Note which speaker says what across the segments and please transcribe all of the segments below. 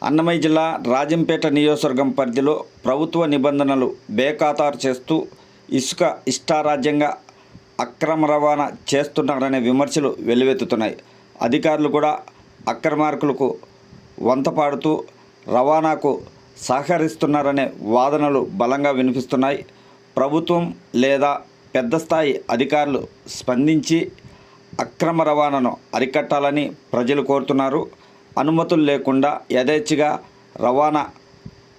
Speaker 1: అన్నమయ్య జిల్లా రాజంపేట నియోజకవర్గం పరిధిలో ప్రభుత్వ నిబంధనలు బేఖాతరు చేస్తూ ఇసుక ఇష్టారాజ్యంగా అక్రమ రవాణా చేస్తున్నారనే విమర్శలు వెల్లువెత్తుతున్నాయి. అధికారులు కూడా అక్రమార్కులకు వంతపాడుతూ రవాణాకు సహకరిస్తున్నారనే వాదనలు బలంగా వినిపిస్తున్నాయి. ప్రభుత్వం లేదా పెద్ద స్థాయి అధికారులు స్పందించి అక్రమ రవాణాను అరికట్టాలని ప్రజలు కోరుతున్నారు. అనుమతులు లేకుండా యథేచ్ఛగా రవాణా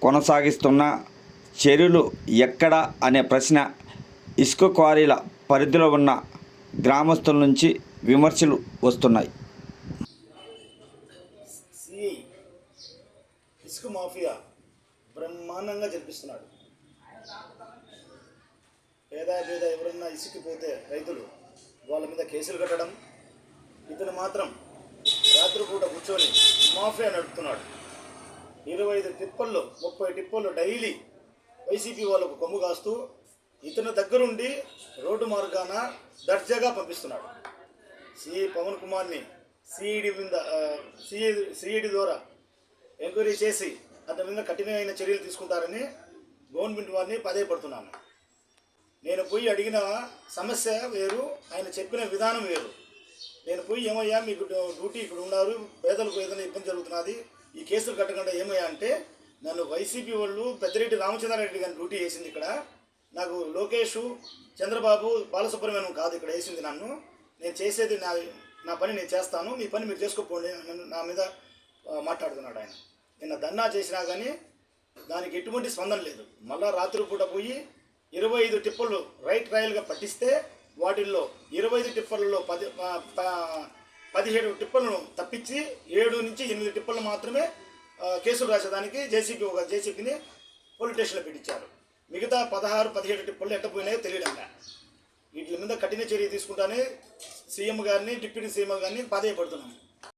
Speaker 1: కొనసాగిస్తున్న చర్యలు ఎక్కడ అనే ప్రశ్న ఇసుక క్వారీల పరిధిలో ఉన్న గ్రామస్తుల నుంచి విమర్శలు వస్తున్నాయి.
Speaker 2: ఇసుక మాఫియా బ్రహ్మాండంగా జరిపిస్తున్నాడు. పేద ఎవరన్నా ఇసుకపోతే రైతులు వాళ్ళ మీద కేసులు కట్టడం, ఇతను మాత్రం రాత్రిపూట కూర్చొని మాఫియా నడుపుతున్నాడు. 25 టిప్పల్లో 30 టిప్పల్లో డైలీ వైసీపీ వాళ్ళకు కొమ్ము కాస్తూ ఇతని దగ్గరుండి రోడ్డు మార్గాన దర్జాగా పంపిస్తున్నాడు. సిఐ పవన్ కుమార్ని సిఐడి ద్వారా ఎంక్వైరీ చేసి అతని మీద కఠినమైన చర్యలు తీసుకుంటారని గవర్నమెంట్ వారిని పదే పడుతున్నాను. నేను పోయి అడిగిన సమస్య వేరు, ఆయన చెప్పిన విధానం వేరు. నేను పోయి ఏమయ్యా మీకు డ్యూటీ ఇక్కడ ఉన్నారు, పేదలకు ఏదైనా ఇబ్బంది జరుగుతున్నది, ఈ కేసులు కట్టకుండా ఏమయ్యా అంటే, నన్ను వైసీపీ వాళ్ళు పెద్దిరెడ్డి రామచంద్రారెడ్డి గారిని డ్యూటీ వేసింది ఇక్కడ, నాకు లోకేష్ చంద్రబాబు బాలసుబ్రహ్మణ్యం కాదు ఇక్కడ వేసింది నన్ను, నేను చేసేది నా పని నేను చేస్తాను, మీ పని మీరు చేసుకోకపోండి నా మీద మాట్లాడుతున్నాడు ఆయన. నిన్న ధర్నా చేసినా కానీ దానికి ఎటువంటి స్పందన లేదు. మళ్ళా రాత్రిపూట పోయి 25 టిప్పర్లు రైట్ ట్రయల్గా పట్టిస్తే వాటిల్లో 25 టిప్పర్లలో 17 టిప్పర్లను తప్పించి 7 నుంచి 8 టిప్పర్లు మాత్రమే కేసులు రాసేదానికి జేసీబీని పోలీస్ స్టేషన్లో పెట్టించారు. మిగతా 16-17 టిప్పర్లు ఎట్టపోయినాయో తెలియడంగా. వీటి మీద కఠిన చర్య తీసుకుంటానే సీఎం గారిని డిప్యూటీ సీఎం గారిని బాధపడుతున్నాము.